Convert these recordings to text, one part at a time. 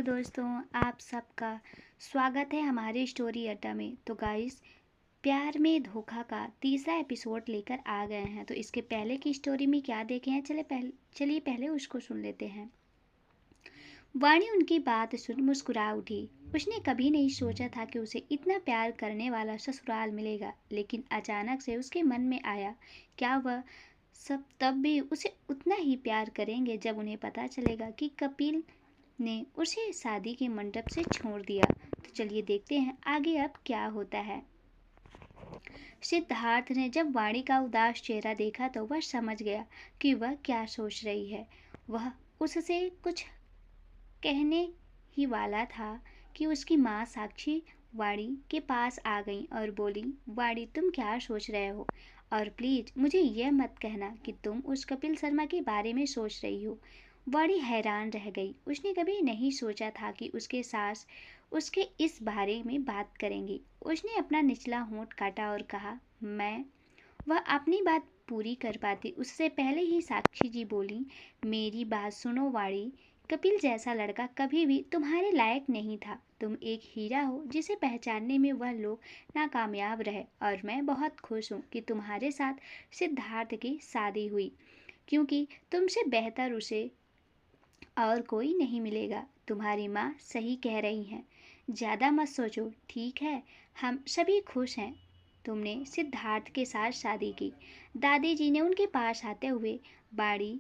दोस्तों, आप सबका स्वागत है हमारे स्टोरी अड्डा में। तो गाइस, प्यार में धोखा का तीसरा एपिसोड लेकर आ गए हैं। तो इसके पहले की स्टोरी में क्या देखे हैं, चलिए पहले उसको सुन लेते हैं। वाणी उनकी बात सुन मुस्कुरा उठी। उसने कभी नहीं सोचा था कि उसे इतना प्यार करने वाला ससुराल मिलेगा, लेकिन अचानक से उसके मन में आया, क्या वह सब तब भी उसे उतना ही प्यार करेंगे जब उन्हें पता चलेगा कि कपिल ने उसे शादी के मंडप से छोड़ दिया। तो चलिए देखते हैं आगे अब क्या होता है। सिद्धार्थ ने जब वाणी का उदास चेहरा देखा तो वह समझ गया कि वह क्या सोच रही है। वह उससे कुछ कहने ही वाला था कि उसकी माँ साक्षी वाणी के पास आ गई और बोली, वाणी तुम क्या सोच रहे हो, और प्लीज मुझे यह मत कहना कि तुम उस कपिल शर्मा के बारे में सोच रही हो। वाणी हैरान रह गई। उसने कभी नहीं सोचा था कि उसके सास उसके इस बारे में बात करेंगी। उसने अपना निचला होंठ काटा और कहा, मैं वह अपनी बात पूरी कर पाती उससे पहले ही साक्षी जी बोली, मेरी बात सुनो वाणी, कपिल जैसा लड़का कभी भी तुम्हारे लायक नहीं था। तुम एक हीरा हो जिसे पहचानने में वह लोग नाकामयाब रहे, और मैं बहुत खुश हूँ कि तुम्हारे साथ सिद्धार्थ की शादी हुई, क्योंकि तुमसे बेहतर उसे और कोई नहीं मिलेगा। तुम्हारी माँ सही कह रही हैं, ज़्यादा मत सोचो, ठीक है? हम सभी खुश हैं तुमने सिद्धार्थ के साथ शादी की। दादी जी ने उनके पास आते हुए, बाड़ी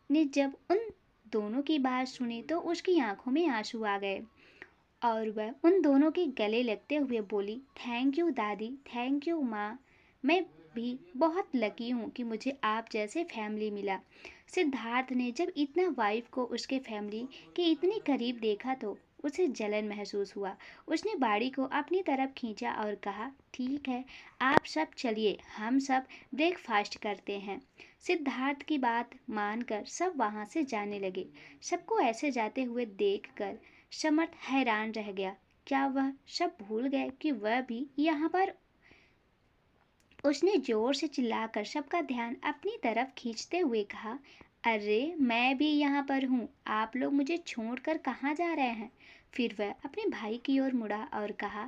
ने जब उन दोनों की बात सुनी तो उसकी आंखों में आंसू आ गए और वह उन दोनों के गले लगते हुए बोली, थैंक यू दादी, थैंक यू माँ। मैं भी बहुत लकी हूँ कि मुझे आप जैसे फैमिली मिला। सिद्धार्थ ने जब इतना वाइफ को उसके फैमिली के इतने करीब देखा तो उसे जलन महसूस हुआ। उसने बाड़ी को अपनी तरफ खींचा और कहा, ठीक है, आप सब चलिए, हम सब ब्रेकफास्ट करते हैं। सिद्धार्थ की बात मानकर सब वहाँ से जाने लगे। सबको ऐसे जाते हुए देखकर समर्थ हैरान रह गया। क्या वह सब भूल गए कि वह भी यहाँ पर? उसने जोर से चिल्लाकर सबका ध्यान अपनी तरफ खींचते हुए कहा, अरे मैं भी यहाँ पर हूँ, आप लोग मुझे छोड़कर कहाँ जा रहे हैं? फिर वह अपने भाई की ओर मुड़ा और कहा,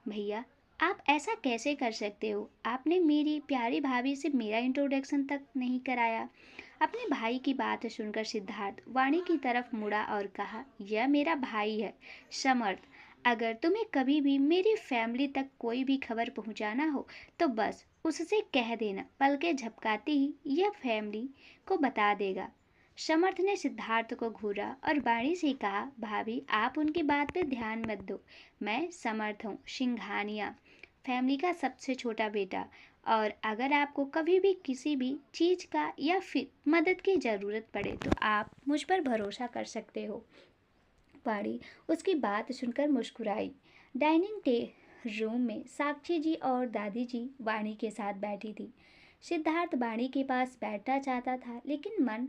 भैया आप ऐसा कैसे कर सकते हो? आपने मेरी प्यारी भाभी से मेरा इंट्रोडक्शन तक नहीं कराया। अपने भाई की बात सुनकर सिद्धार्थ वाणी की तरफ मुड़ा और कहा, यह मेरा भाई है समर्थ। अगर तुम्हें कभी भी मेरी फैमिली तक कोई भी खबर पहुंचाना हो तो बस उससे कह देना, पलके झपकाते ही यह फैमिली को बता देगा। समर्थ ने सिद्धार्थ को घूरा और वाणी से कहा, भाभी आप उनकी बात पे ध्यान मत दो। मैं समर्थ हूँ, सिंघानिया फैमिली का सबसे छोटा बेटा, और अगर आपको कभी भी किसी भी चीज़ का या फिर मदद की ज़रूरत पड़े तो आप मुझ पर भरोसा कर सकते हो। वाणी उसकी बात सुनकर मुस्कुराई। डाइनिंग रूम में साक्षी जी और दादी जी वाणी के साथ बैठी थी। सिद्धार्थ वाणी के पास बैठना चाहता था, लेकिन मन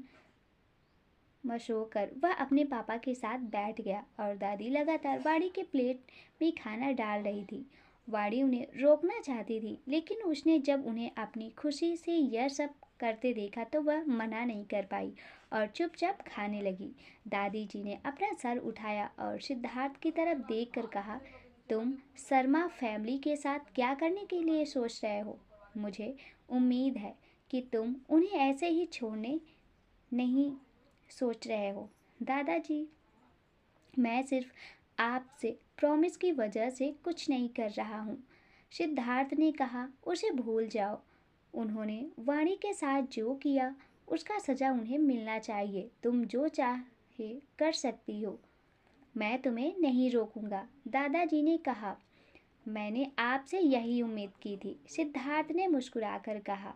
मशोकर वह अपने पापा के साथ बैठ गया और दादी लगातार वाणी के प्लेट में खाना डाल रही थी। वाणी उन्हें रोकना चाहती थी, लेकिन उसने जब उन्हें अपनी खुशी से यह सब करते देखा तो वह मना नहीं कर पाई और चुपचाप खाने लगी। दादी जी ने अपना सर उठाया और सिद्धार्थ की तरफ देखकर कहा, तुम शर्मा फैमिली के साथ क्या करने के लिए सोच रहे हो? मुझे उम्मीद है कि तुम उन्हें ऐसे ही छोड़ने नहीं सोच रहे हो। दादाजी, मैं सिर्फ आपसे प्रॉमिस की वजह से कुछ नहीं कर रहा हूँ। सिद्धार्थ ने कहा, उसे भूल जाओ। उन्होंने वाणी के साथ जो किया उसका सजा उन्हें मिलना चाहिए। तुम जो चाहे कर सकती हो, मैं तुम्हें नहीं रोकूंगा। दादाजी ने कहा, मैंने आपसे यही उम्मीद की थी। सिद्धार्थ ने मुस्कुराकर कहा,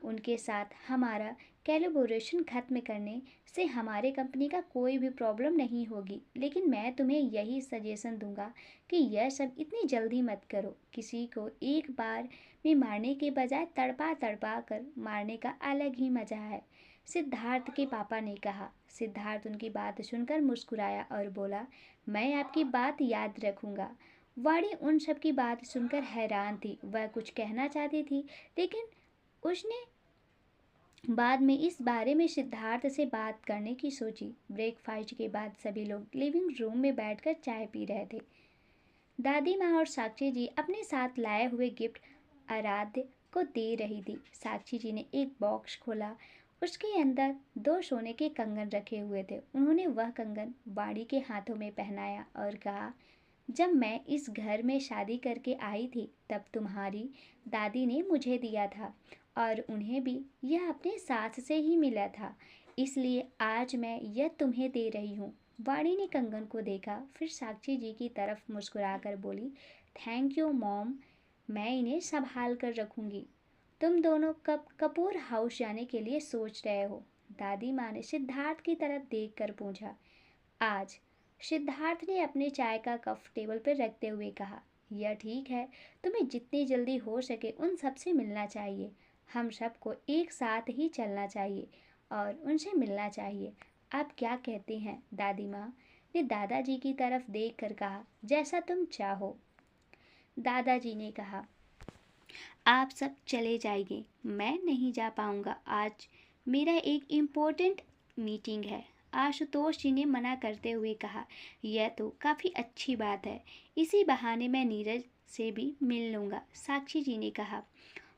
उनके साथ हमारा कोलैबोरेशन खत्म करने से हमारे कंपनी का कोई भी प्रॉब्लम नहीं होगी, लेकिन मैं तुम्हें यही सजेशन दूंगा कि यह सब इतनी जल्दी मत करो। किसी को एक बार में मारने के बजाय तड़पा तड़पा कर मारने का अलग ही मजा है, सिद्धार्थ के पापा ने कहा। सिद्धार्थ उनकी बात सुनकर मुस्कुराया और बोला, मैं आपकी बात याद रखूंगा। वाणी उन सब की बात सुनकर हैरान थी। वह कुछ कहना चाहती थी, लेकिन उसने बाद में इस बारे में सिद्धार्थ से बात करने की सोची। ब्रेकफास्ट के बाद सभी लोग लिविंग रूम में बैठकर चाय पी रहे थे। दादी माँ और साक्षी जी अपने साथ लाए हुए गिफ्ट आराध्य को दे रही थी। साक्षी जी ने एक बॉक्स खोला। उसके अंदर दो सोने के कंगन रखे हुए थे। उन्होंने वह कंगन वाणी के हाथों में पहनाया और कहा, जब मैं इस घर में शादी करके आई थी तब तुम्हारी दादी ने मुझे दिया था और उन्हें भी यह अपने सास से ही मिला था, इसलिए आज मैं यह तुम्हें दे रही हूँ। वाणी ने कंगन को देखा, फिर साक्षी जी की तरफ मुस्कुराकर बोली, थैंक यू मॉम, मैं इन्हें संभाल कर रखूंगी। तुम दोनों कब कपूर हाउस जाने के लिए सोच रहे हो? दादी माँ ने सिद्धार्थ की तरफ देख कर पूछा। आज, सिद्धार्थ ने अपने चाय का कप टेबल पर रखते हुए कहा, यह ठीक है, तुम्हें जितनी जल्दी हो सके उन सबसे मिलना चाहिए। हम सबको एक साथ ही चलना चाहिए और उनसे मिलना चाहिए। आप क्या कहते हैं? दादी माँ ने दादाजी की तरफ देख कर कहा, जैसा तुम चाहो। दादाजी ने कहा, आप सब चले जाइए, मैं नहीं जा पाऊंगा, आज मेरा एक इम्पोर्टेंट मीटिंग है। आशुतोष जी ने मना करते हुए कहा, यह तो काफ़ी अच्छी बात है, इसी बहाने मैं नीरज से भी मिल लूँगा। साक्षी जी ने कहा।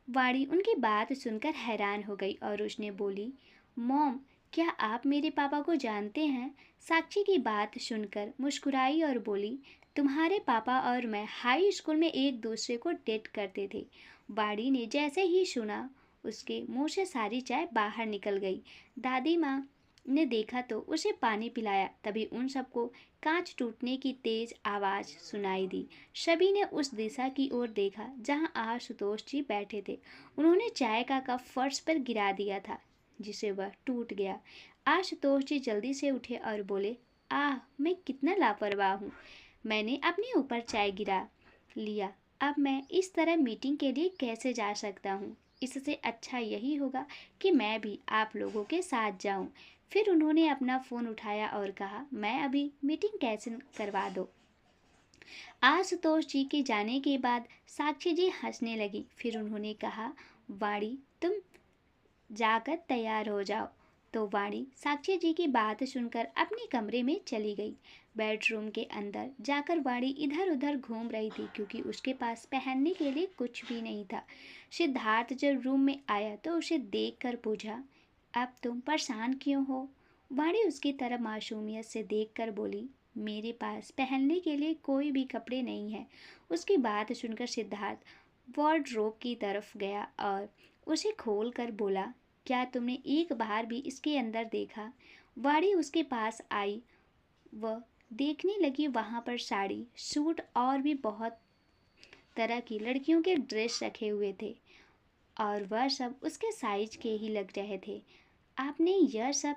वाणी उनकी बात सुनकर हैरान हो गई और उसने बोली, मॉम, क्या आप मेरे पापा को जानते हैं? साक्षी की बात सुनकर मुस्कुराई और बोली, तुम्हारे पापा और मैं हाई स्कूल में एक दूसरे को डेट करते थे। वाणी ने जैसे ही सुना उसके मुंह से सारी चाय बाहर निकल गई। दादी माँ ने देखा तो उसे पानी पिलाया। तभी उन सबको कांच टूटने की तेज आवाज़ सुनाई दी। सभी ने उस दिशा की ओर देखा जहां आशुतोष जी बैठे थे। उन्होंने चाय का कप फर्श पर गिरा दिया था, जिसे वह टूट गया। आशुतोष जी जल्दी से उठे और बोले, आह, मैं कितना लापरवाह हूँ, मैंने अपने ऊपर चाय गिरा लिया। अब मैं इस तरह मीटिंग के लिए कैसे जा सकता हूँ? इससे अच्छा यही होगा कि मैं भी आप लोगों के साथ जाऊं। फिर उन्होंने अपना फ़ोन उठाया और कहा, मैं अभी मीटिंग कैंसिल करवा दो। आशुतोष जी के जाने के बाद साक्षी जी हंसने लगी। फिर उन्होंने कहा, वाणी, तुम जाकर तैयार हो जाओ। तो वाणी साक्षी जी की बात सुनकर अपने कमरे में चली गई। बेडरूम के अंदर जाकर वाणी इधर उधर घूम रही थी क्योंकि उसके पास पहनने के लिए कुछ भी नहीं था। सिद्धार्थ जब रूम में आया तो उसे देख कर पूछा, अब तुम परेशान क्यों हो? वाणी उसकी तरफ मासूमियत से देख कर बोली, मेरे पास पहनने के लिए कोई भी कपड़े नहीं है। उसकी बात सुनकर सिद्धार्थ वार्डरोब की तरफ गया और उसे खोल कर बोला, क्या तुमने एक बार भी इसके अंदर देखा? वाणी उसके पास आई। वह देखने लगी, वहाँ पर साड़ी, सूट और भी बहुत तरह की लड़कियों के ड्रेस रखे हुए थे और वह सब उसके साइज के ही लग रहे थे। आपने यह सब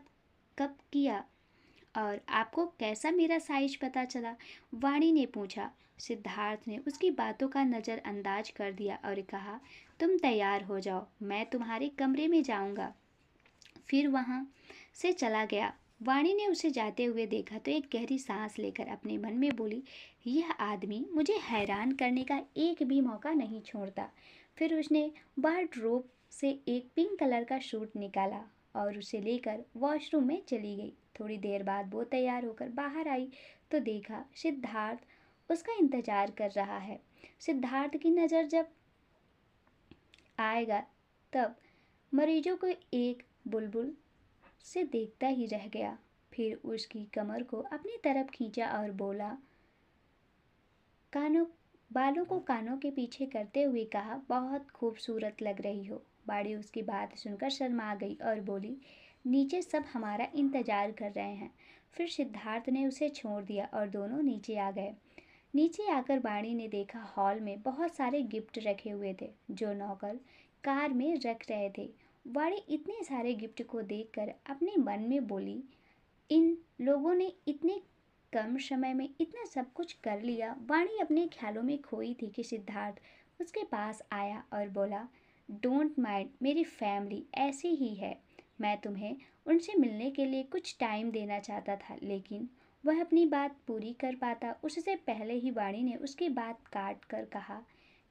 कब किया और आपको कैसा मेरा साइज पता चला? वाणी ने पूछा। सिद्धार्थ ने उसकी बातों का नज़रअंदाज कर दिया और कहा, तुम तैयार हो जाओ, मैं तुम्हारे कमरे में जाऊंगा। फिर वहाँ से चला गया। वाणी ने उसे जाते हुए देखा तो एक गहरी सांस लेकर अपने मन में बोली, यह आदमी मुझे हैरान करने का एक भी मौका नहीं छोड़ता। फिर उसने वार्डरोब से एक पिंक कलर का सूट निकाला और उसे लेकर वॉशरूम में चली गई। थोड़ी देर बाद वो तैयार होकर बाहर आई तो देखा सिद्धार्थ उसका इंतजार कर रहा है। सिद्धार्थ की नज़र जब आएगा तब मरीजों को एक बुलबुल से देखता ही रह गया। फिर उसकी कमर को अपनी तरफ खींचा और बोला, कानों बालों को कानों के पीछे करते हुए कहा, बहुत खूबसूरत लग रही हो। बाड़ी उसकी बात सुनकर शर्मा गई और बोली, नीचे सब हमारा इंतजार कर रहे हैं। फिर सिद्धार्थ ने उसे छोड़ दिया और दोनों नीचे आ गए। नीचे आकर बाड़ी ने देखा हॉल में बहुत सारे गिफ्ट रखे हुए थे जो नौकर कार में रख रहे थे। बाड़ी इतने सारे गिफ्ट को देखकर अपने मन में बोली, इन लोगों ने इतने कम समय में इतना सब कुछ कर लिया। वाणी अपने ख्यालों में खोई थी कि सिद्धार्थ उसके पास आया और बोला, डोंट माइंड, मेरी फैमिली ऐसी ही है। मैं तुम्हें उनसे मिलने के लिए कुछ टाइम देना चाहता था, लेकिन वह अपनी बात पूरी कर पाता उससे पहले ही वाणी ने उसकी बात काट कर कहा,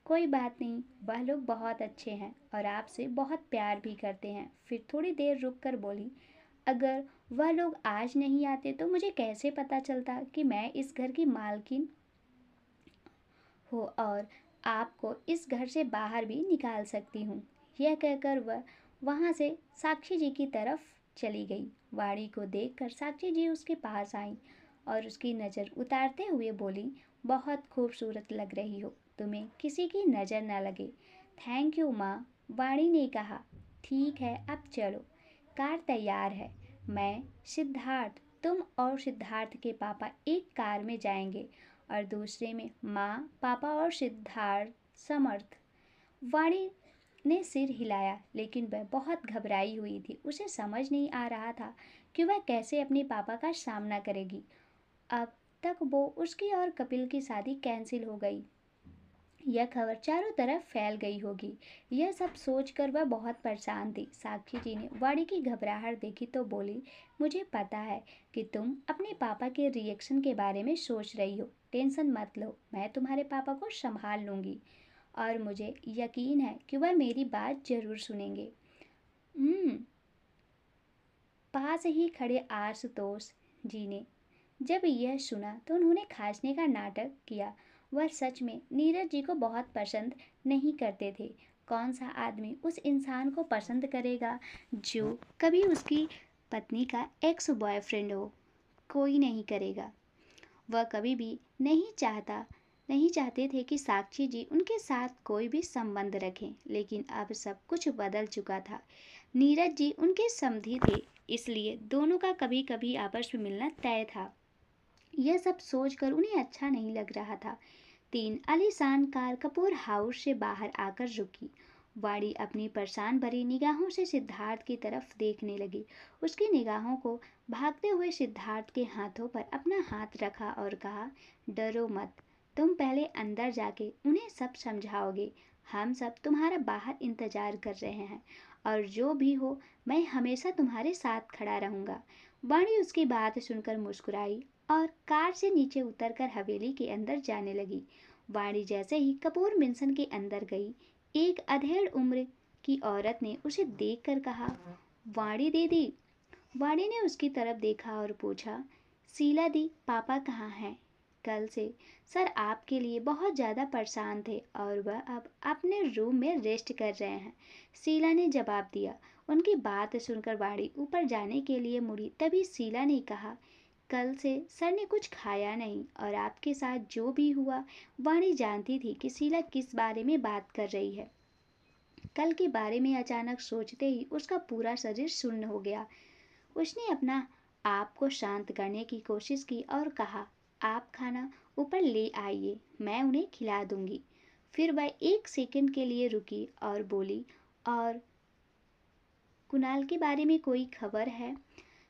कोई बात नहीं, वह लोग बहुत अच्छे हैं और आपसे बहुत प्यार भी करते हैं। फिर थोड़ी देर रुक कर बोली, अगर वह लोग आज नहीं आते तो मुझे कैसे पता चलता कि मैं इस घर की मालकिन हो और आपको इस घर से बाहर भी निकाल सकती हूँ। यह कहकर वह वहाँ से साक्षी जी की तरफ चली गई। वाड़ी को देखकर साक्षी जी उसके पास आई और उसकी नज़र उतारते हुए बोली, बहुत खूबसूरत लग रही हो, तुम्हें किसी की नज़र न लगे। थैंक यू माँ, वाणी ने कहा। ठीक है, अब चलो, कार तैयार है। मैं, सिद्धार्थ, तुम और सिद्धार्थ के पापा एक कार में जाएंगे और दूसरे में माँ, पापा और सिद्धार्थ समर्थ। वाणी ने सिर हिलाया, लेकिन वह बहुत घबराई हुई थी। उसे समझ नहीं आ रहा था कि वह कैसे अपने पापा का सामना करेगी। अब तक वो उसकी और कपिल की शादी कैंसिल हो गई, यह खबर चारों तरफ फैल गई होगी। यह सब सोचकर वह बहुत परेशान थी। साक्षी जी ने वाणी की घबराहट देखी तो बोली, मुझे पता है कि तुम अपने पापा के रिएक्शन के बारे में सोच रही हो। टेंशन मत लो, मैं तुम्हारे पापा को संभाल लूँगी और मुझे यकीन है कि वह मेरी बात जरूर सुनेंगे। पास ही खड़े आशुतोष जी ने जब यह सुना तो उन्होंने खांसने का नाटक किया। वह सच में नीरज जी को बहुत पसंद नहीं करते थे। कौन सा आदमी उस इंसान को पसंद करेगा जो कभी उसकी पत्नी का एक्स बॉयफ्रेंड हो? कोई नहीं करेगा। वह कभी भी नहीं चाहते थे कि साक्षी जी उनके साथ कोई भी संबंध रखें, लेकिन अब सब कुछ बदल चुका था। नीरज जी उनके समधी थे, इसलिए दोनों का कभी कभी आपस में मिलना तय था। यह सब सोचकर उन्हें अच्छा नहीं लग रहा था। 3 आलीशान कार कपूर हाउस से बाहर आकर रुकी। वाणी अपनी परेशान भरी निगाहों से सिद्धार्थ की तरफ देखने लगी। उसकी निगाहों को भागते हुए सिद्धार्थ के हाथों पर अपना हाथ रखा और कहा, डरो मत, तुम पहले अंदर जाके उन्हें सब समझाओगे। हम सब तुम्हारा बाहर इंतजार कर रहे हैं और जो भी हो मैं हमेशा तुम्हारे साथ खड़ा रहूंगा। वाणी उसकी बात सुनकर मुस्कुराई और कार से नीचे उतरकर हवेली के अंदर जाने लगी। वाणी जैसे ही कपूर मिंसन के अंदर गई, एक अधेड़ उम्र की औरत ने उसे देखकर कहा, वाणी दीदी। वाणी ने उसकी तरफ देखा और पूछा, शीला दी, पापा कहाँ हैं? कल से सर आपके लिए बहुत ज़्यादा परेशान थे और वह अब अपने रूम में रेस्ट कर रहे हैं, शीला ने जवाब दिया। उनकी बात सुनकर वाणी ऊपर जाने के लिए मुड़ी, तभी शीला ने कहा, कल से सर ने कुछ खाया नहीं और आपके साथ जो भी हुआ, वाणी जानती थी कि शीला किस बारे में बात कर रही है। कल के बारे में अचानक सोचते ही उसका पूरा शरीर सुन्न हो गया। उसने अपना आप को शांत करने की कोशिश की और कहा, आप खाना ऊपर ले आइए, मैं उन्हें खिला दूंगी। फिर वह 1 सेकंड के लिए रुकी और बोली, और कुणाल के बारे में कोई खबर है?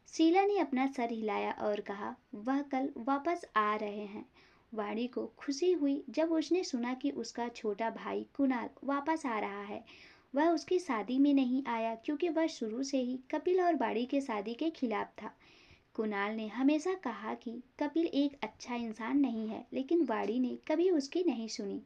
शीला ने अपना सर हिलाया और कहा, वह कल वापस आ रहे हैं। वाणी को खुशी हुई जब उसने सुना कि उसका छोटा भाई कुणाल वापस आ रहा है। वह उसकी शादी में नहीं आया क्योंकि वह शुरू से ही कपिल और वाणी के शादी के खिलाफ था। कुणाल ने हमेशा कहा कि कपिल एक अच्छा इंसान नहीं है, लेकिन वाणी ने कभी उसकी नहीं सुनी।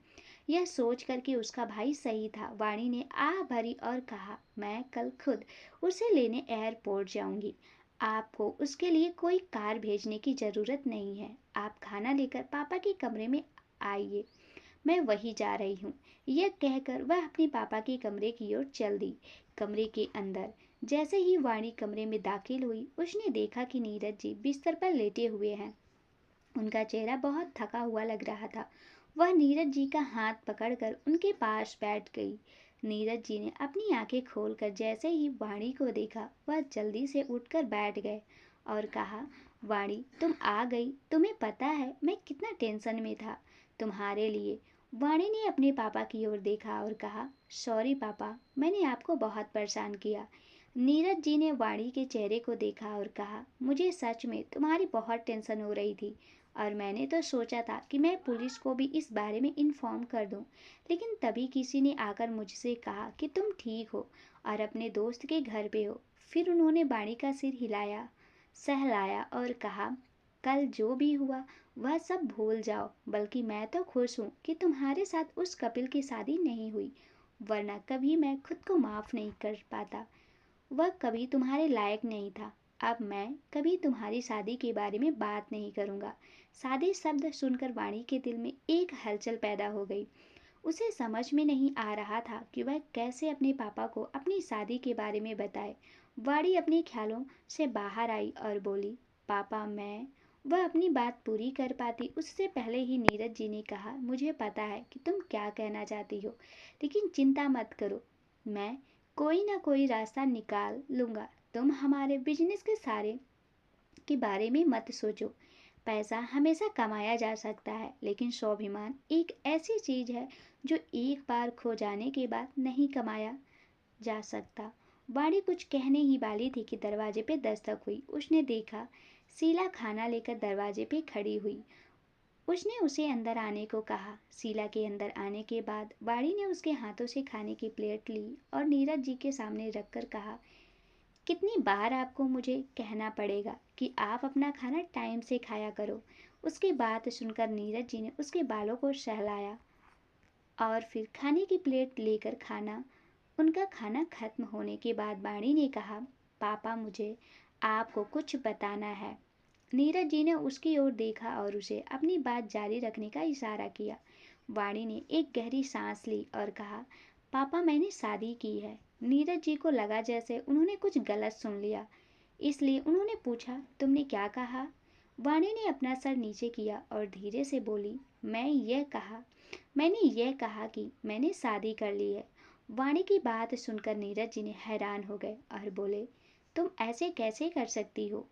यह सोच कर कि उसका भाई सही था, वाणी ने आह भरी और कहा, मैं कल खुद उसे लेने एयरपोर्ट जाऊंगी। आपको उसके लिए कोई कार भेजने की ज़रूरत नहीं है। आप खाना लेकर पापा के कमरे में आइए, मैं वही जा रही हूँ। यह कहकर वह अपने पापा के कमरे की ओर चल दी। कमरे के अंदर जैसे ही वाणी कमरे में दाखिल हुई, उसने देखा कि नीरज जी बिस्तर पर लेटे हुए हैं। उनका चेहरा बहुत थका हुआ लग रहा था। वह नीरज जी का हाथ पकड़कर उनके पास बैठ गई। नीरज जी ने अपनी आंखें खोलकर जैसे ही वाणी को देखा, वह जल्दी से उठकर बैठ गए और कहा, वाणी तुम आ गई। तुम्हें पता है मैं कितना टेंशन में था तुम्हारे लिए। वाणी ने अपने पापा की ओर देखा और कहा, सॉरी पापा, मैंने आपको बहुत परेशान किया। नीरज जी ने वाणी के चेहरे को देखा और कहा, मुझे सच में तुम्हारी बहुत टेंशन हो रही थी और मैंने तो सोचा था कि मैं पुलिस को भी इस बारे में इन्फॉर्म कर दूं, लेकिन तभी किसी ने आकर मुझसे कहा कि तुम ठीक हो और अपने दोस्त के घर पे हो। फिर उन्होंने वाणी का सिर हिलाया, सहलाया और कहा, कल जो भी हुआ वह सब भूल जाओ, बल्कि मैं तो खुश हूँ कि तुम्हारे साथ उस कपिल की शादी नहीं हुई, वरना कभी मैं खुद को माफ़ नहीं कर पाता। वह कभी तुम्हारे लायक नहीं था। अब मैं कभी तुम्हारी शादी के बारे में बात नहीं करूँगा। शादी शब्द सुनकर वाणी के दिल में एक हलचल पैदा हो गई। उसे समझ में नहीं आ रहा था कि वह कैसे अपने पापा को अपनी शादी के बारे में बताए। वाणी अपने ख्यालों से बाहर आई और बोली, पापा मैं। वह अपनी बात पूरी कर पाती उससे पहले ही नीरज जी ने कहा, मुझे पता है कि तुम क्या कहना चाहती हो, लेकिन चिंता मत करो, मैं कोई ना कोई रास्ता निकाल लूँगा। तुम हमारे बिजनेस के बारे में मत सोचो। पैसा हमेशा कमाया जा सकता है, लेकिन स्वाभिमान एक ऐसी चीज है जो एक बार खो जाने के बाद नहीं कमाया जा सकता। वाणी कुछ कहने ही वाली थी कि दरवाजे पे दस्तक हुई। उसने देखा शीला खाना लेकर दरवाजे पे खड़ी हुई। उसने उसे अंदर आने को कहा। शीला के अंदर आने के बाद वाणी ने उसके हाथों से खाने की प्लेट ली और नीरज जी के सामने रखकर कहा, कितनी बार आपको मुझे कहना पड़ेगा कि आप अपना खाना टाइम से खाया करो। उसकी बात सुनकर नीरज जी ने उसके बालों को सहलाया और फिर खाने की प्लेट लेकर उनका खाना खत्म होने के बाद वाणी ने कहा, पापा मुझे आपको कुछ बताना है। नीरज जी ने उसकी ओर देखा और उसे अपनी बात जारी रखने का इशारा किया। वाणी ने एक गहरी सांस ली और कहा, पापा मैंने शादी की है। नीरज जी को लगा जैसे उन्होंने कुछ गलत सुन लिया, इसलिए उन्होंने पूछा, तुमने क्या कहा? वाणी ने अपना सर नीचे किया और धीरे से बोली, मैंने यह कहा कि मैंने शादी कर ली है। वाणी की बात सुनकर नीरज जी ने हैरान हो गए और बोले, तुम ऐसे कैसे कर सकती हो,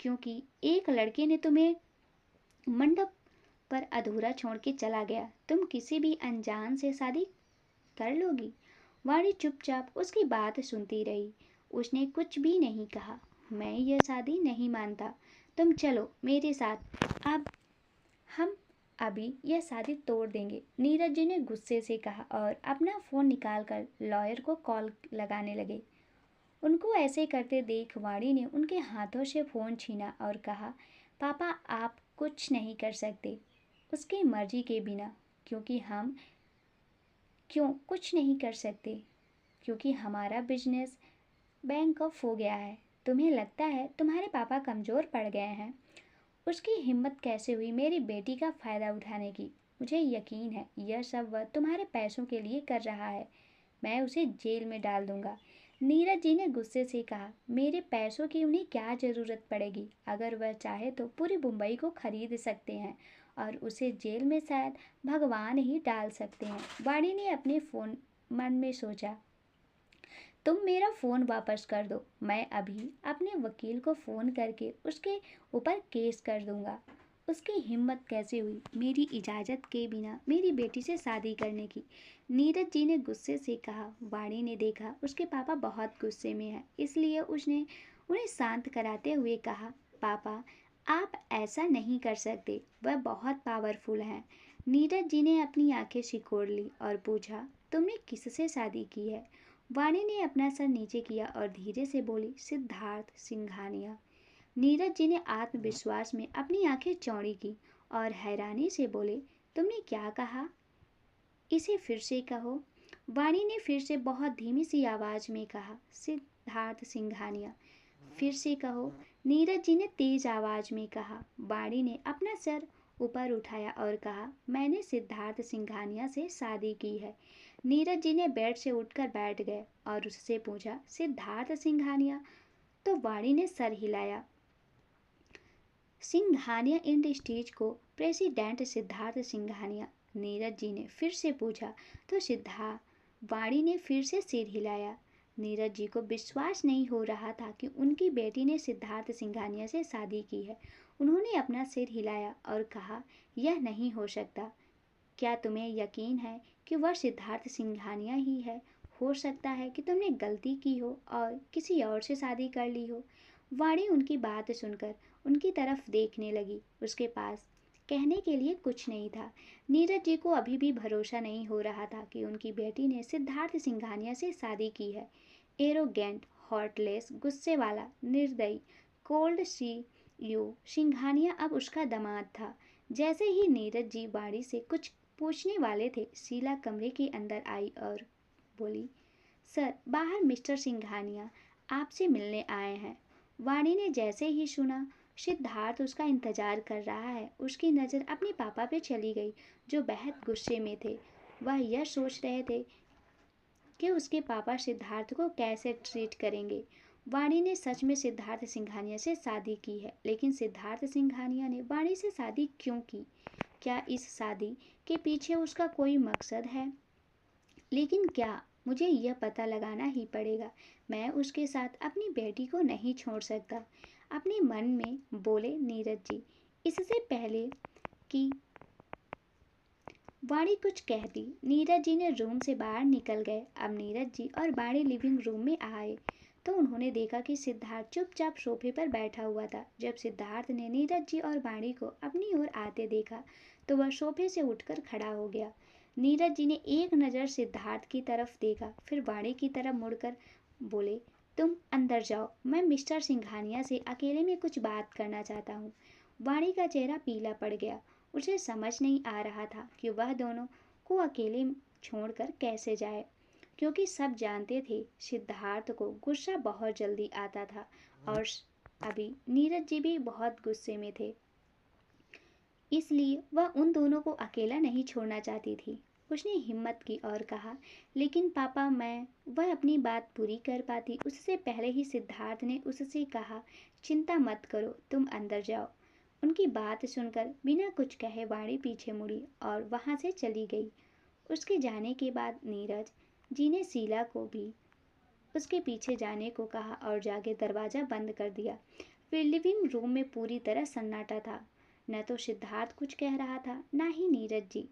क्योंकि एक लड़के ने तुम्हें मंडप पर अधूरा छोड़ के चला गया, तुम किसी भी अनजान से शादी कर लोगी? वाणी चुपचाप उसकी बात सुनती रही। उसने कुछ भी नहीं कहा। मैं यह शादी नहीं मानता। तुम चलो मेरे साथ। अब हम अभी यह शादी तोड़ देंगे, नीरज जी ने गुस्से से कहा और अपना फ़ोन निकालकर लॉयर को कॉल लगाने लगे। उनको ऐसे करते देख वाणी ने उनके हाथों से फ़ोन छीना और कहा, पापा आप कुछ नहीं कर सकते उसकी मर्जी के बिना, क्यों कुछ नहीं कर सकते, क्योंकि हमारा बिजनेस बैंक ऑफ हो गया है। तुम्हें लगता है तुम्हारे पापा कमज़ोर पड़ गए हैं? उसकी हिम्मत कैसे हुई मेरी बेटी का फ़ायदा उठाने की? मुझे यकीन है यह सब वह तुम्हारे पैसों के लिए कर रहा है। मैं उसे जेल में डाल दूंगा। नीरज जी ने गुस्से से कहा, मेरे पैसों की उन्हें क्या ज़रूरत पड़ेगी? अगर वह चाहे तो पूरी मुंबई को खरीद सकते हैं और उसे जेल में शायद भगवान ही डाल सकते हैं। वाणी ने अपने फ़ोन मन में सोचा, तुम मेरा फ़ोन वापस कर दो, मैं अभी अपने वकील को फ़ोन करके उसके ऊपर केस कर दूंगा। उसकी हिम्मत कैसे हुई मेरी इजाज़त के बिना मेरी बेटी से शादी करने की? नीरज जी ने गुस्से से कहा। वाणी ने देखा उसके पापा बहुत गुस्से में हैं, इसलिए उसने उन्हें शांत कराते हुए कहा, पापा आप ऐसा नहीं कर सकते, वह बहुत पावरफुल हैं। नीरज जी ने अपनी आंखें सिकोड़ ली और पूछा, तुमने किससे शादी की है? वाणी ने अपना सर नीचे किया और धीरे से बोली, सिद्धार्थ सिंघानिया। नीरज जी ने आत्मविश्वास में अपनी आंखें चौड़ी की और हैरानी से बोले, तुमने क्या कहा? इसे फिर से कहो। वाणी ने फिर से बहुत धीमी सी आवाज में कहा, सिद्धार्थ सिंघानिया। फिर से कहो। नीरज जी ने तेज आवाज में कहा। वाणी ने अपना सर ऊपर उठाया और कहा, मैंने सिद्धार्थ सिंघानिया से शादी की है। नीरज जी ने बेड से उठकर बैठ गए और उससे पूछा, सिद्धार्थ सिंघानिया? तो वाणी ने सर हिलाया। सिंघानिया इंडस्ट्रीज को प्रेसिडेंट सिद्धार्थ सिंघानिया। नीरज जी ने फिर से पूछा, तो सिद्धार्थ? वाणी ने फिर से सिर हिलाया। नीरज जी को विश्वास नहीं हो रहा था कि उनकी बेटी ने सिद्धार्थ सिंघानिया से शादी की है। उन्होंने अपना सिर हिलाया और कहा, यह नहीं हो सकता। क्या तुम्हें यकीन है कि वह सिद्धार्थ सिंघानिया ही है? हो सकता है कि तुमने गलती की हो और किसी और से शादी कर ली हो। वाणी उनकी बात सुनकर उनकी तरफ देखने लगी। उसके पास कहने के लिए कुछ नहीं था। नीरज जी को अभी भी भरोसा नहीं हो रहा था कि उनकी बेटी ने सिद्धार्थ सिंघानिया से शादी की है। एरोगेंट, हॉर्टलेस, गुस्से वाला, निर्दयी, कोल्ड सी यू सिंघानिया अब उसका दामाद था। जैसे ही नीरज जी वाणी से कुछ पूछने वाले थे, शीला कमरे के अंदर आई और बोली, सर, बाहर मिस्टर सिंघानिया आपसे मिलने आए हैं। वाणी ने जैसे ही सुना सिद्धार्थ उसका इंतजार कर रहा है, उसकी नज़र अपने पापा पे चली गई, जो बेहद गुस्से में थे। वह यह सोच रहे थे कि उसके पापा सिद्धार्थ को कैसे ट्रीट करेंगे। वाणी ने सच में सिद्धार्थ सिंघानिया से शादी की है, लेकिन सिद्धार्थ सिंघानिया ने वाणी से शादी क्यों की? क्या इस शादी के पीछे उसका कोई मकसद है? लेकिन क्या? मुझे यह पता लगाना ही पड़ेगा। मैं उसके साथ अपनी बेटी को नहीं छोड़ सकता, अपने मन में बोले नीरज जी। इससे पहले कि वाणी कुछ कहती, नीरज जी ने रूम से बाहर निकल गए। अब नीरज जी और वाणी लिविंग रूम में आए तो उन्होंने देखा कि सिद्धार्थ चुपचाप सोफे पर बैठा हुआ था। जब सिद्धार्थ ने नीरज जी और वाणी को अपनी ओर आते देखा तो वह सोफे से उठकर खड़ा हो गया। नीरज जी ने एक नज़र सिद्धार्थ की तरफ देखा, फिर वाणी की तरफ मुड़कर बोले, तुम अंदर जाओ, मैं मिस्टर सिंघानिया से अकेले में कुछ बात करना चाहता हूँ। वाणी का चेहरा पीला पड़ गया। उसे समझ नहीं आ रहा था कि वह दोनों को अकेले छोड़कर कैसे जाए, क्योंकि सब जानते थे सिद्धार्थ को गुस्सा बहुत जल्दी आता था और अभी नीरज जी भी बहुत गुस्से में थे, इसलिए वह उन दोनों को अकेला नहीं छोड़ना चाहती थी। उसने हिम्मत की और कहा, लेकिन पापा, वह अपनी बात पूरी कर पाती उससे पहले ही सिद्धार्थ ने उससे कहा, चिंता मत करो, तुम अंदर जाओ। उनकी बात सुनकर बिना कुछ कहे वाणी पीछे मुड़ी और वहां से चली गई। उसके जाने के बाद नीरज जी ने शीला को भी उसके पीछे जाने को कहा और जाके दरवाज़ा बंद कर दिया। फिर लिविंग रूम में पूरी तरह सन्नाटा था। न तो सिद्धार्थ कुछ कह रहा था, ना ही नीरज जी।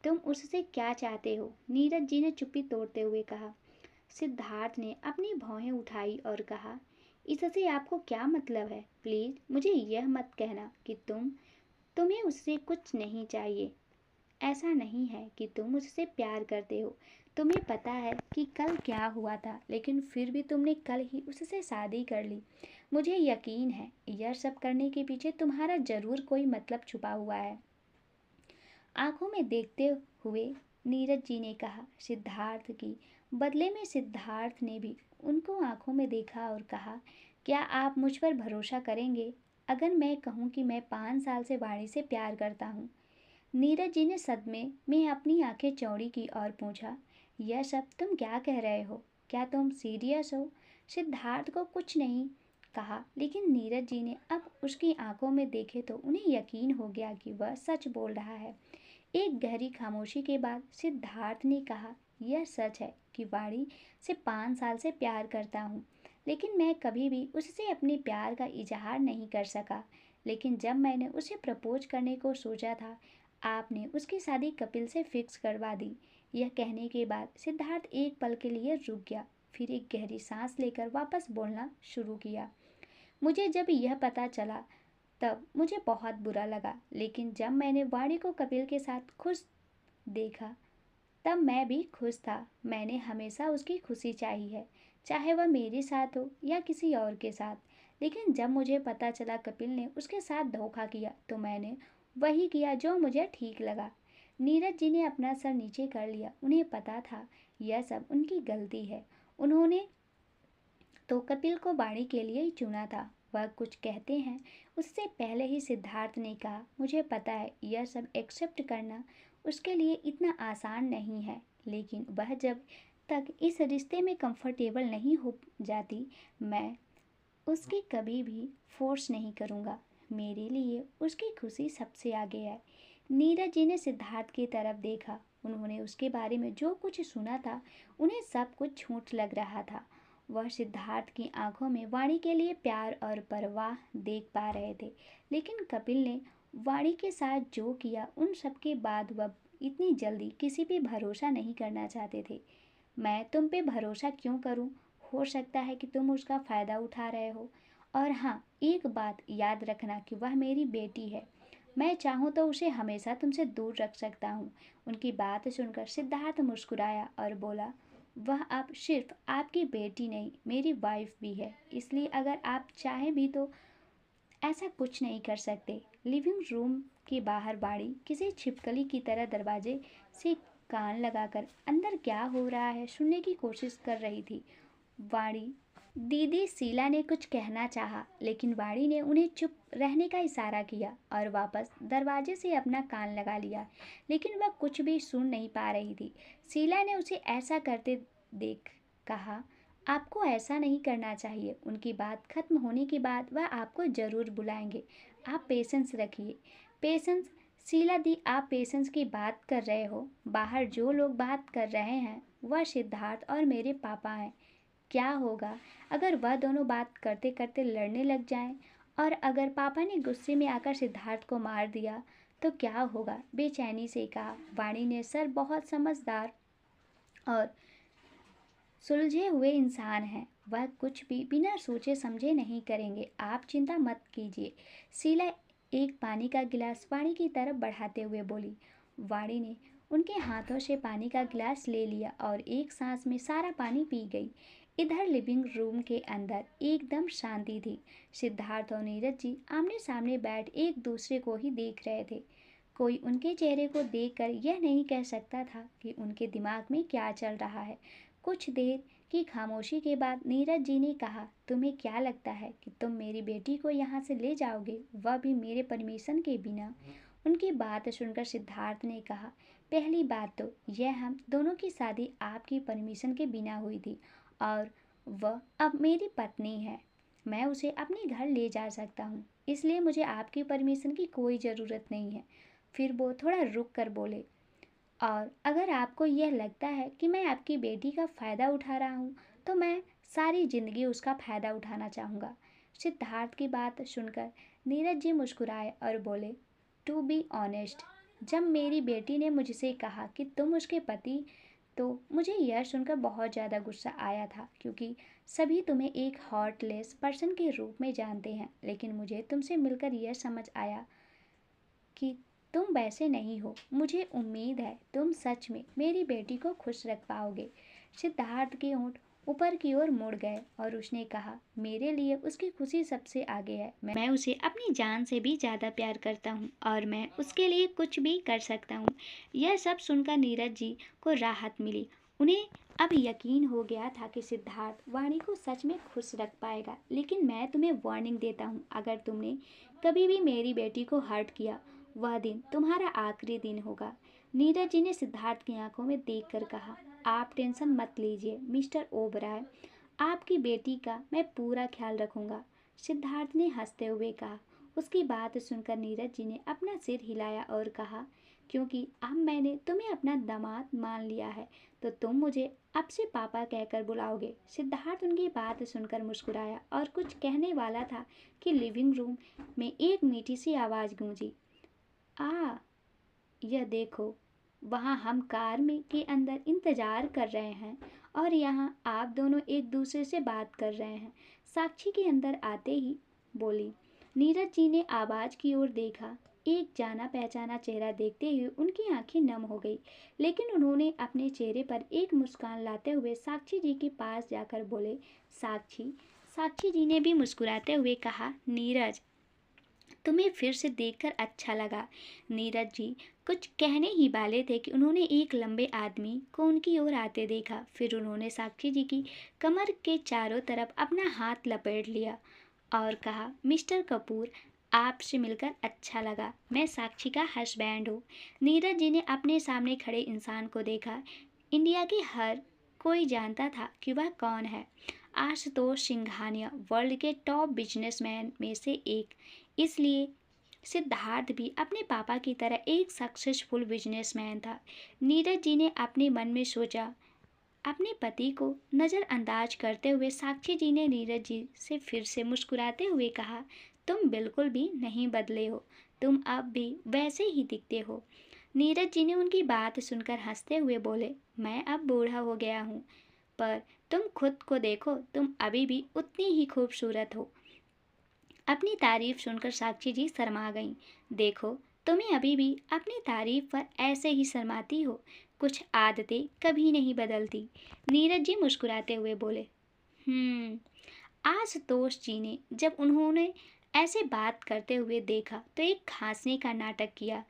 तुम उससे क्या चाहते हो? नीरज जी ने चुप्पी तोड़ते हुए कहा। सिद्धार्थ ने अपनी भौहें उठाई और कहा, इससे आपको क्या मतलब है? प्लीज़ मुझे यह मत कहना कि तुम्हें उससे कुछ नहीं चाहिए। ऐसा नहीं है कि तुम उससे प्यार करते हो। तुम्हें पता है कि कल क्या हुआ था, लेकिन फिर भी तुमने कल ही उससे शादी कर ली। मुझे यकीन है यह सब करने के पीछे तुम्हारा ज़रूर कोई मतलब छुपा हुआ है। आंखों में देखते हुए नीरज जी ने कहा, सिद्धार्थ की। बदले में सिद्धार्थ ने भी उनको आंखों में देखा और कहा, क्या आप मुझ पर भरोसा करेंगे अगर मैं कहूँ कि मैं 5 साल से वाणी से प्यार करता हूँ? नीरज जी ने सदमे में अपनी आंखें चौड़ी की और पूछा, यह सब तुम क्या कह रहे हो? क्या तुम सीरियस हो? सिद्धार्थ को कुछ नहीं कहा, लेकिन नीरज जी ने अब उसकी आंखों में देखे तो उन्हें यकीन हो गया कि वह सच बोल रहा है। एक गहरी खामोशी के बाद सिद्धार्थ ने कहा, यह सच है कि वाणी से 5 साल से प्यार करता हूँ, लेकिन मैं कभी भी उससे अपने प्यार का इजहार नहीं कर सका। लेकिन जब मैंने उसे प्रपोज करने को सोचा था, आपने उसकी शादी कपिल से फिक्स करवा दी। यह कहने के बाद सिद्धार्थ एक पल के लिए रुक गया, फिर एक गहरी सांस लेकर वापस बोलना शुरू किया। मुझे जब यह पता चला तब मुझे बहुत बुरा लगा, लेकिन जब मैंने वाणी को कपिल के साथ खुश देखा तब मैं भी खुश था। मैंने हमेशा उसकी खुशी चाही है, चाहे वह मेरे साथ हो या किसी और के साथ। लेकिन जब मुझे पता चला कपिल ने उसके साथ धोखा किया तो मैंने वही किया जो मुझे ठीक लगा। नीरज जी ने अपना सर नीचे कर लिया। उन्हें पता था यह सब उनकी गलती है। उन्होंने तो कपिल को वाणी के लिए ही चुना था। वह कुछ कहते हैं उससे पहले ही सिद्धार्थ ने कहा, मुझे पता है यह सब एक्सेप्ट करना उसके लिए इतना आसान नहीं है, लेकिन वह जब तक इस रिश्ते में कंफर्टेबल नहीं हो जाती, मैं उसकी कभी भी फोर्स नहीं करूँगा। मेरे लिए उसकी खुशी सबसे आगे है। नीरज जी ने सिद्धार्थ की तरफ देखा। उन्होंने उसके बारे में जो कुछ सुना था उन्हें सब कुछ झूठ लग रहा था। वह सिद्धार्थ की आंखों में वाणी के लिए प्यार और परवाह देख पा रहे थे, लेकिन कपिल ने वाणी के साथ जो किया उन सब के बाद वह इतनी जल्दी किसी पे भरोसा नहीं करना चाहते थे। मैं तुम पे भरोसा क्यों करूं? हो सकता है कि तुम उसका फ़ायदा उठा रहे हो। और हाँ, एक बात याद रखना कि वह मेरी बेटी है। मैं चाहूँ तो उसे हमेशा तुमसे दूर रख सकता हूँ। उनकी बात सुनकर सिद्धार्थ मुस्कुराया और बोला, वह अब सिर्फ आपकी बेटी नहीं, मेरी वाइफ भी है। इसलिए अगर आप चाहें भी तो ऐसा कुछ नहीं कर सकते। लिविंग रूम के बाहर बाड़ी किसी छिपकली की तरह दरवाजे से कान लगाकर अंदर क्या हो रहा है सुनने की कोशिश कर रही थी। वाणी दीदी शीला ने कुछ कहना चाहा, लेकिन वाणी ने उन्हें चुप रहने का इशारा किया और वापस दरवाजे से अपना कान लगा लिया। लेकिन वह कुछ भी सुन नहीं पा रही थी। शीला ने उसे ऐसा करते देख कहा, आपको ऐसा नहीं करना चाहिए। उनकी बात खत्म होने के बाद वह आपको ज़रूर बुलाएंगे। आप पेशेंस रखिए। पेशेंस? शीला दी, आप पेशेंस की बात कर रहे हो? बाहर जो लोग बात कर रहे हैं वह सिद्धार्थ और मेरे पापा हैं। क्या होगा अगर वह दोनों बात करते करते लड़ने लग जाएं? और अगर पापा ने गुस्से में आकर सिद्धार्थ को मार दिया तो क्या होगा? बेचैनी से कहा। वाणी ने सर, बहुत समझदार और सुलझे हुए इंसान हैं। वह कुछ भी बिना सोचे समझे नहीं करेंगे। आप चिंता मत कीजिए। शीला एक पानी का गिलास वाणी की तरफ बढ़ाते हुए बोली। वाणी ने उनके हाथों से पानी का गिलास ले लिया और एक सांस में सारा पानी पी गई। इधर लिविंग रूम के अंदर एकदम शांति थी। सिद्धार्थ और नीरज जी आमने सामने बैठ एक दूसरे को ही देख रहे थे। कोई उनके चेहरे को देखकर यह नहीं कह सकता था कि उनके दिमाग में क्या चल रहा है। कुछ देर की खामोशी के बाद नीरज जी ने कहा, तुम्हें क्या लगता है कि तुम मेरी बेटी को यहाँ से ले जाओगे, वह भी मेरे परमिशन के बिना? उनकी बात सुनकर सिद्धार्थ ने कहा, पहली बात तो यह हम दोनों की शादी आपकी परमिशन के बिना हुई थी और वह अब मेरी पत्नी है। मैं उसे अपने घर ले जा सकता हूँ, इसलिए मुझे आपकी परमिशन की कोई ज़रूरत नहीं है। फिर वो थोड़ा रुक कर बोले, और अगर आपको यह लगता है कि मैं आपकी बेटी का फ़ायदा उठा रहा हूँ तो मैं सारी ज़िंदगी उसका फ़ायदा उठाना चाहूँगा। सिद्धार्थ की बात सुनकर नीरज जी मुस्कुराए और बोले, टू बी ऑनेस्ट, जब मेरी बेटी ने मुझसे कहा कि तुम उसके पति, तो मुझे यह सुनकर बहुत ज़्यादा गुस्सा आया था, क्योंकि सभी तुम्हें एक हार्टलेस पर्सन के रूप में जानते हैं। लेकिन मुझे तुमसे मिलकर यह समझ आया कि तुम वैसे नहीं हो। मुझे उम्मीद है तुम सच में मेरी बेटी को खुश रख पाओगे। सिद्धार्थ के होंठ ऊपर की ओर मुड़ गए और उसने कहा, मेरे लिए उसकी खुशी सबसे आगे है। मैं उसे अपनी जान से भी ज़्यादा प्यार करता हूँ और मैं उसके लिए कुछ भी कर सकता हूँ। यह सब सुनकर नीरज जी को राहत मिली। उन्हें अब यकीन हो गया था कि सिद्धार्थ वाणी को सच में खुश रख पाएगा। लेकिन मैं तुम्हें वार्निंग देता हूँ, अगर तुमने कभी भी मेरी बेटी को हर्ट किया, वह दिन तुम्हारा आखिरी दिन होगा। नीरज जी ने सिद्धार्थ की आंखों में देखकर कहा, आप टेंशन मत लीजिए मिस्टर ओबराय, आपकी बेटी का मैं पूरा ख्याल रखूंगा। सिद्धार्थ ने हंसते हुए कहा। उसकी बात सुनकर नीरज जी ने अपना सिर हिलाया और कहा, क्योंकि अब मैंने तुम्हें अपना दामाद मान लिया है तो तुम मुझे अब से पापा कहकर बुलाओगे। सिद्धार्थ उनकी बात सुनकर मुस्कुराया और कुछ कहने वाला था कि लिविंग रूम में एक मीठी सी आवाज़ गूंजी, आ, यह देखो, वहाँ हम कार में के अंदर इंतजार कर रहे हैं और यहाँ आप दोनों एक दूसरे से बात कर रहे हैं। साक्षी के अंदर आते ही बोली। नीरज जी ने आवाज़ की ओर देखा। एक जाना पहचाना चेहरा देखते हुए उनकी आंखें नम हो गई, लेकिन उन्होंने अपने चेहरे पर एक मुस्कान लाते हुए साक्षी जी के पास जाकर बोले, साक्षी। साक्षी जी ने भी मुस्कुराते हुए कहा, नीरज, तुम्हें फिर से देखकर अच्छा लगा। नीरज जी कुछ कहने ही वाले थे कि उन्होंने एक लंबे आदमी को उनकी ओर आते देखा। फिर उन्होंने साक्षी जी की कमर के चारों तरफ अपना हाथ लपेट लिया और कहा, मिस्टर कपूर, आपसे मिलकर अच्छा लगा। मैं साक्षी का हस्बैंड हूँ। नीरज जी ने अपने सामने खड़े इंसान को देखा। इंडिया के हर कोई जानता था कि वह कौन है। आशुतोष सिंघानिया वर्ल्ड के टॉप बिजनेसमैन में से एक, इसलिए सिद्धार्थ भी अपने पापा की तरह एक सक्सेसफुल बिजनेसमैन था। नीरज जी ने अपने मन में सोचा। अपने पति को नज़रअंदाज करते हुए साक्षी जी ने नीरज जी से फिर से मुस्कुराते हुए कहा, तुम बिल्कुल भी नहीं बदले हो, तुम अब भी वैसे ही दिखते हो। नीरज जी ने उनकी बात सुनकर हंसते हुए बोले, मैं अब बूढ़ा हो गया हूँ, पर तुम खुद को देखो, तुम अभी भी उतनी ही खूबसूरत हो। अपनी तारीफ सुनकर साक्षी जी शर्मा गईं। देखो, तुम्हें अभी भी अपनी तारीफ पर ऐसे ही शर्माती हो। कुछ आदतें कभी नहीं बदलती। नीरज जी मुस्कुराते हुए बोले। आशुतोष जी ने जब उन्होंने ऐसे बात करते हुए देखा तो एक हंसने का नाटक किया।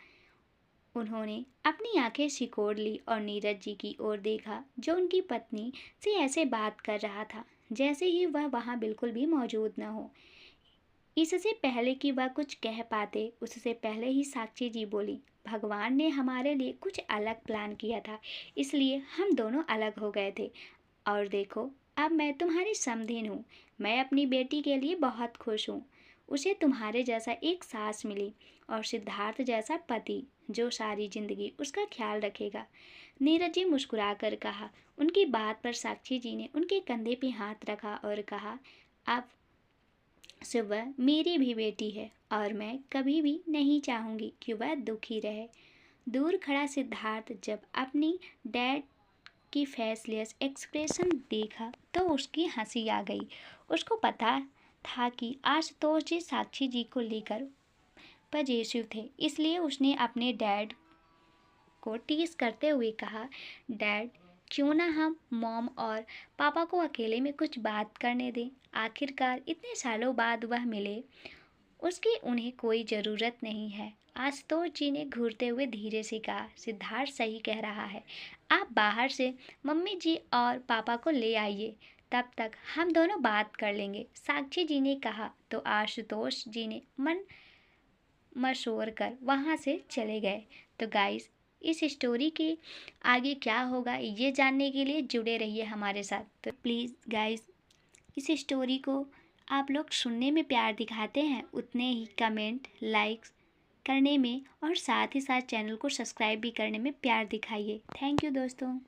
उन्होंने अपनी आंखें सिकोड़ ली और नीरज जी की ओर देखा, जो उनकी पत्नी से ऐसे बात कर रहा था जैसे ही वह वहां बिल्कुल भी मौजूद न हो। इससे पहले कि वह कुछ कह पाते, उससे पहले ही साक्षी जी बोली, भगवान ने हमारे लिए कुछ अलग प्लान किया था, इसलिए हम दोनों अलग हो गए थे। और देखो, अब मैं तुम्हारी समधिन हूँ। मैं अपनी बेटी के लिए बहुत खुश हूँ। उसे तुम्हारे जैसा एक सास मिली और सिद्धार्थ जैसा पति, जो सारी जिंदगी उसका ख्याल रखेगा। नीरज जी मुस्कुराकर कहा। उनकी बात पर साक्षी जी ने उनके कंधे पे हाथ रखा और कहा, अब सुबह मेरी भी बेटी है और मैं कभी भी नहीं चाहूँगी कि वह दुखी रहे। दूर खड़ा सिद्धार्थ जब अपनी डैड की फेसलेस एक्सप्रेशन देखा तो उसकी हंसी आ गई। उसको पता था कि आशुतोष जी साक्षी जी को लेकर पजेसिव थे, इसलिए उसने अपने डैड को टीज करते हुए कहा, डैड, क्यों ना हम मॉम और पापा को अकेले में कुछ बात करने दें। आखिरकार इतने सालों बाद वह मिले, उसकी उन्हें कोई ज़रूरत नहीं है। आशुतोष जी ने घूरते हुए धीरे से कहा, सिद्धार्थ सही कह रहा है। आप बाहर से मम्मी जी और पापा को ले आइए, तब तक हम दोनों बात कर लेंगे। साक्षी जी ने कहा तो आशुतोष जी ने मन मशोर कर वहाँ से चले गए। तो गाइस, इस स्टोरी के आगे क्या होगा ये जानने के लिए जुड़े रहिए हमारे साथ। तो प्लीज़ गाइस, इस स्टोरी को आप लोग सुनने में प्यार दिखाते हैं, उतने ही कमेंट लाइक्स करने में और साथ ही साथ चैनल को सब्सक्राइब भी करने में प्यार दिखाइए। थैंक यू दोस्तों।